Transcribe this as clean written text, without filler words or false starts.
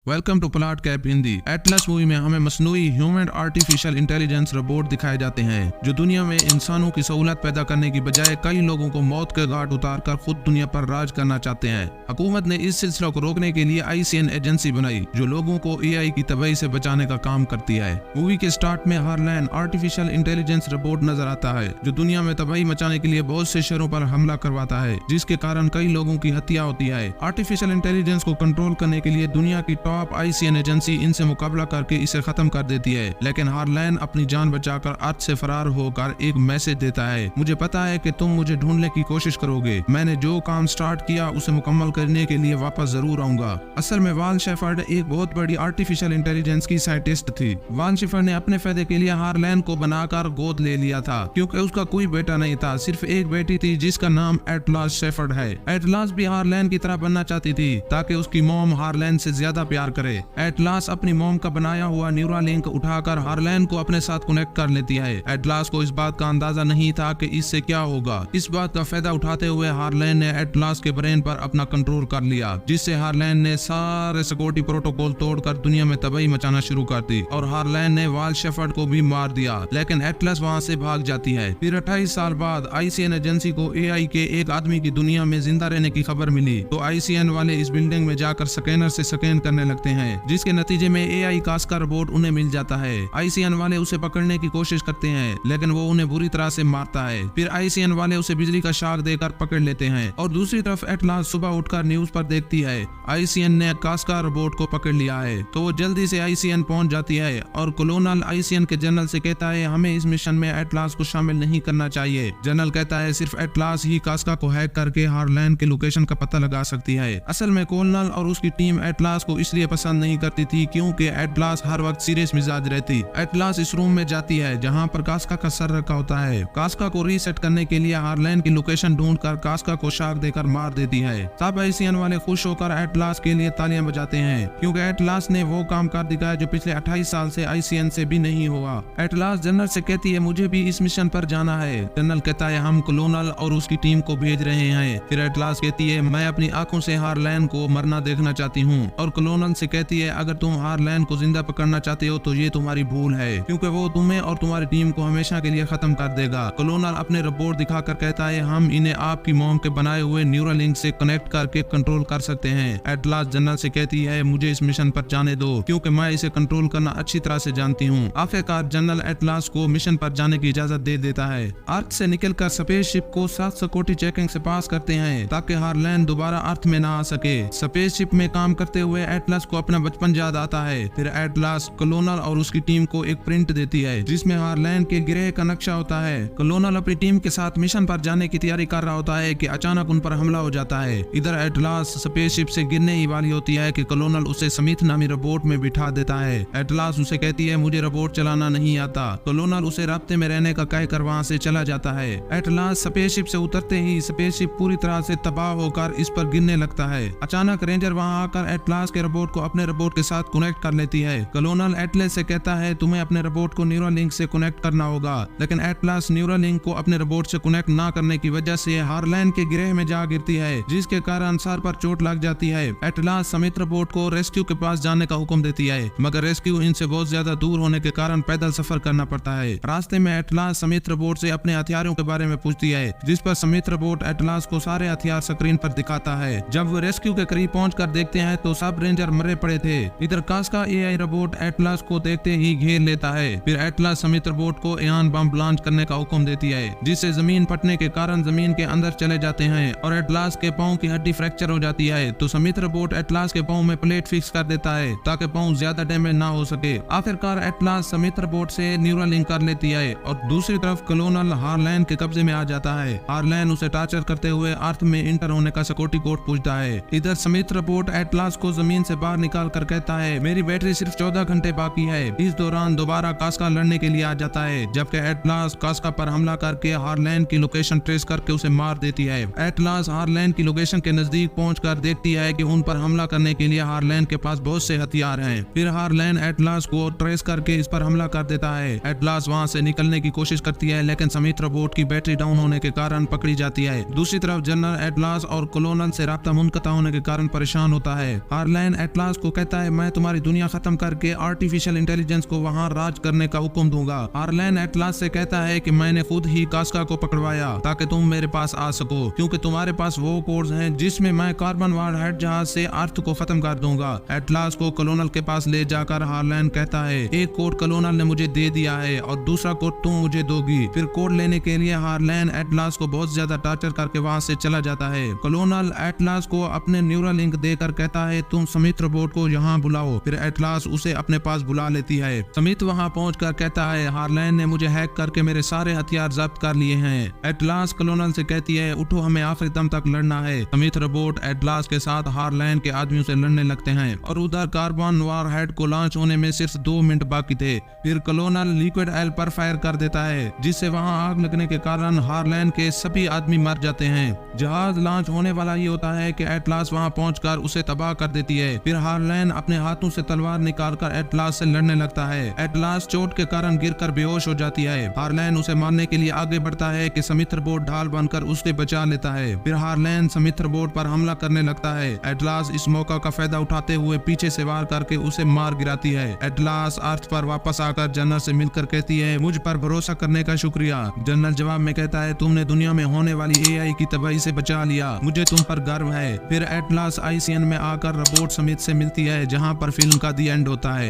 Welcome to plot cap Hindi. Atlas movie में हमें मसनूई ह्यूमन आर्टिफिशियल इंटेलिजेंस रोबोट दिखाए जाते हैं जो दुनिया में इंसानों की सहूलत पैदा करने की बजाय कई लोगों को मौत के घाट उतार कर खुद दुनिया पर राज करना चाहते हैं। हुकूमत ने इस सिलसिले को रोकने के लिए ICN एजेंसी बनाई जो लोगों को AI की तबाही से बचाने का काम करती है। मूवी के स्टार्ट में हार्लैन आर्टिफिशियल इंटेलिजेंस रोबोट नजर आता है जो दुनिया में तबाही मचाने के लिए बहुत से शहरों पर हमला करवाता है, जिसके कारण कई लोगों की हत्या होती है। आर्टिफिशियल इंटेलिजेंस को कंट्रोल करने के लिए दुनिया की टॉप ICN एजेंसी इनसे मुकाबला करके इसे खत्म कर देती है, लेकिन हार्लैन अपनी जान बचाकर अर्थ से फरार होकर एक मैसेज देता है, मुझे पता है कि तुम मुझे ढूंढने की कोशिश करोगे, मैंने जो काम स्टार्ट किया उसे मुकम्मल करने के लिए वापस जरूर आऊंगा। असल में वाल शेफर्ड एक बहुत बड़ी आर्टिफिशियल इंटेलिजेंस की साइंटिस्ट थी। वाल शेफर्ड ने अपने फायदे के लिए हार्लैन को बनाकर गोद ले लिया था क्योंकि उसका कोई बेटा नहीं था, सिर्फ एक बेटी थी जिसका नाम एटलास शेफर्ड है। एटलास भी हार्लैन की तरह बनना चाहती थी ताकि उसकी मॉम हार्लैन से ज्यादा प्यार करे। एटलास अपनी मॉम का बनाया हुआ न्यूरालिंक उठाकर हार्लैन को अपने साथ कनेक्ट कर लेती है। एटलास को इस बात का अंदाजा नहीं था कि इससे क्या होगा। इस बात का फायदा उठाते हुए हार्लैन ने एटलास के ब्रेन पर अपना कंट्रोल कर लिया, जिससे हार्लैन ने सारे सिक्योरिटी प्रोटोकॉल तोड़कर दुनिया में तबाही मचाना शुरू कर दी और हार्लैन ने वाल शेफर्ड को भी मार दिया, लेकिन एटलस वहां से भाग जाती है। फिर 28 साल बाद ICN एजेंसी को AI के एक आदमी की दुनिया में जिंदा रहने की खबर मिली तो ICN वाले इस बिल्डिंग में जाकर स्कैनर से स्कैन करने लगते हैं, जिसके नतीजे में AI कास का रोबोट उन्हें मिल जाता है। ICN वाले उसे पकड़ने की कोशिश करते हैं लेकिन वो उन्हें बुरी तरह से मारता है। फिर ICN वाले उसे बिजली का शॉक देकर पकड़ लेते हैं और दूसरी तरफ एटलास सुबह उठकर न्यूज पर देखती है ICN ने कास का रोबोट को पकड़ लिया है, तो वो जल्दी से ICN पहुंच जाती है और कोलोनल ICN के जनरल से कहता है हमें इस मिशन में एटलास को शामिल नहीं करना चाहिए। जनरल कहता है सिर्फ एटलास ही कास्का को हैक करके हार्लैन के लोकेशन का पता लगा सकती है। असल में कोलोनल और उसकी टीम एटलास को इसलिए पसंद नहीं करती थी क्योंकि एटलास हर वक्त सीरियस मिजाज रहती। एटलास इस रूम में जाती है जहां पर कास्का का सर रखा होता है। कास्का को रीसेट करने के लिए हार्लैन की लोकेशन ढूंढकर कास्का को शॉक देकर मार देती है। तब ICN वाले खुश होकर एटलास के लिए तालियां बजाते हैं क्योंकि एटलास ने वो काम कर दिखाया जो पिछले 28 साल से ICN से भी नहीं हुआ। एटलास जनरल से कहती है मुझे भी इस मिशन पर जाना है। जनरल कहता है हम कोलोनल और उसकी टीम को भेज रहे हैं। फिर एटलास कहती है मैं अपनी आंखों से हार्लैन को मरना देखना चाहती हूँ और कोलोनल से कहती है अगर तुम हार्लैन को जिंदा पकड़ना चाहते हो तो ये तुम्हारी भूल है क्योंकि वो तुम्हें और तुम्हारी टीम को हमेशा के लिए खत्म कर देगा। कोलोनल अपने रिपोर्ट दिखाकर कहता है हम इन्हें आपकी मॉम के बनाए हुए न्यूरालिंक से कनेक्ट करके कंट्रोल कर सकते हैं। एटलास जनरल से कहती है मुझे इस मिशन पर जाने दो क्योंकि मैं इसे कंट्रोल करना अच्छी तरह से जानती हूँ। आखिरकार जनरल एटलास को मिशन पर जाने की इजाजत दे देता है। अर्थ से निकलकर स्पेसशिप को 7 सिक्योरिटी चेकिंग से पास करते हैं ताकि हार्लैन दोबारा अर्थ में ना आ सके। स्पेसशिप में काम करते हुए एटलास को अपना बचपन याद आता है। फिर एटलास कोलोनल और उसकी टीम को एक प्रिंट देती है जिसमें हार्लैन के ग्रह का नक्शा होता है। कोलोनल अपनी टीम के साथ मिशन पर जाने की तैयारी कर रहा होता है कि अचानक उन पर हमला हो जाता है। इधर एटलास स्पेसशिप से गिरने ही वाली होती है कि कोलोनल उसे स्मिथ नामी रोबोट में बिठा देता है। एटलास उसे कहती है मुझे रोबोट चलाना नहीं आता। कोलोनल उसे रास्ते में रहने का कहकर वहां से चला जाता है। एटलास स्पेसशिप से उतरते ही स्पेसशिप पूरी तरह से तबाह होकर इस पर गिरने लगता है। अचानक रेंजर वहां आकर एटलास के रोबोट को अपने रोबोट के साथ कनेक्ट कर लेती है। कोलोनल एटलास से कहता है तुम्हें अपने रोबोट को न्यूरालिंक से कनेक्ट करना होगा, लेकिन एटलास न्यूरालिंक को अपने रोबोट से कनेक्ट ना करने की वजह से हार्लैन के ग्रह में जा गिरती है, जिसके कारण सर पर चोट लग जाती है। एटलास समित रोबोट को रेस्क्यू के पास जाने का हुक्म देती है, मगर रेस्क्यू इनसे बहुत ज्यादा दूर होने के कारण पैदल सफर करना पड़ता है। रास्ते में एटलास समित रोबोट से अपने हथियारों के बारे में पूछती है, जिस पर समित रोबोट एटलास को सारे हथियार स्क्रीन पर दिखाता है। जब वो रेस्क्यू के करीब पहुंचकर देखते हैं तो सब रेंजर मरे पड़े थे। इधर कास्का AI रोबोट एटलास को देखते ही घेर लेता है। फिर एटलास समित रोबोट को एयन बम लॉन्च करने का हुक्म देती है, जिससे जमीन फटने के कारण जमीन के अंदर चले जाते हैं और एटलास के पांव की हड्डी फ्रैक्चर हो जाती है। तो समित रोबोट एटलास के पांव में प्लेट फिक्स कर देता है ताकि पांव ज्यादा डैमेज ना हो सके। आखिरकार एटलास समित रोबोट से न्यूरालिंक कर लेती है और दूसरी तरफ कोलोनल हार्लैन के कब्जे में आ जाता है। हार्लैन उसे टॉर्चर करते हुए अर्थ में इंटर होने का सिक्योरिटी कोड पूछता है। इधर समित रोबोट एटलास को जमीन से बाहर निकाल कर कहता है मेरी बैटरी सिर्फ 14 घंटे बाकी है। इस दौरान दोबारा कास्का लड़ने के लिए आ जाता है, जबकि एटलास कास्का पर हमला करके हार्लैन की लोकेशन ट्रेस करके उसे मार देती है। एटलास हार्लैन की लोकेशन के नजदीक पहुंचकर देखती है कि उन पर हमला करने के लिए हार्लैन के पास बहुत से हथियार हैं। फिर हार्लैन एटलास को ट्रेस करके इस पर हमला कर देता है। एटलास वहां से निकलने की कोशिश करती है लेकिन समित रोबोट की बैटरी डाउन होने के कारण पकड़ी जाती है। दूसरी तरफ जनरल एटलास और कोलोनल से राब्ता मुनक़ता होने के कारण परेशान होता है। हार्लैन एटलास एटलास को कहता है मैं तुम्हारी दुनिया खत्म करके आर्टिफिशियल इंटेलिजेंस को वहाँ राज करने का हुक्म दूंगा। हार्लैन एटलास से कहता है कि मैंने खुद ही कास्का को पकड़वाया ताकि तुम मेरे पास आ सको, क्योंकि तुम्हारे पास वो कोड्स हैं जिसमें मैं कार्बन वॉरहेड जहाज से अर्थ को खत्म कर दूंगा। एटलास को कलोनल के पास ले जाकर हार्लैन कहता है एक कोड कलोनल ने मुझे दे दिया है और दूसरा कोड तुम मुझे दोगी। फिर कोड लेने के लिए हार्लैन एटलास को बहुत ज्यादा टॉर्चर करके वहाँ से चला जाता है। कलोनल एटलास को अपने न्यूरल लिंक देकर कहता है तुम स्मिथ रोबोट को यहाँ बुलाओ। फिर एटलास उसे अपने पास बुला लेती है। स्मिथ वहाँ पहुंचकर कहता है हार्लैन ने मुझे हैक करके मेरे सारे हथियार जब्त कर लिए हैं। एटलास कलोनल से कहती है उठो, हमें आखिरी दम तक लड़ना है। स्मिथ रोबोट एटलास के साथ हार्लैन के आदमियों से लड़ने लगते हैं और उधर कार्बन वॉरहेड को लॉन्च होने में सिर्फ 2 मिनट बाकी थे। फिर कलोनल लिक्विड ऑयल पर फायर कर देता है जिससे वहाँ आग लगने के कारण हार्लैन के सभी आदमी मर जाते हैं। जहाज लॉन्च होने वाला ही होता है कि एटलास वहाँ पहुंचकर उसे तबाह कर देती है। फिर हार्लैन अपने हाथों से तलवार निकालकर एटलास से लड़ने लगता है। एटलास चोट के कारण गिरकर बेहोश हो जाती है। हार्लैन उसे मारने के लिए आगे बढ़ता है कि स्मिथ रोबोट ढाल बनकर उसे बचा लेता है। फिर हार्लैन स्मिथ रोबोट पर हमला करने लगता है। एटलास इस मौका का फायदा उठाते हुए पीछे से वार करके उसे मार गिराती है। एटलास अर्थ पर वापस आकर जनरल से मिलकर कहती है मुझ पर भरोसा करने का शुक्रिया। जनरल जवाब में कहता है तुमने दुनिया में होने वाली AI की तबाही से बचा लिया, मुझे तुम पर गर्व है। फिर एटलास ICN में आकर रोबोट स्मिथ से मिलती है जहाँ पर फिल्म का दी एंड होता है।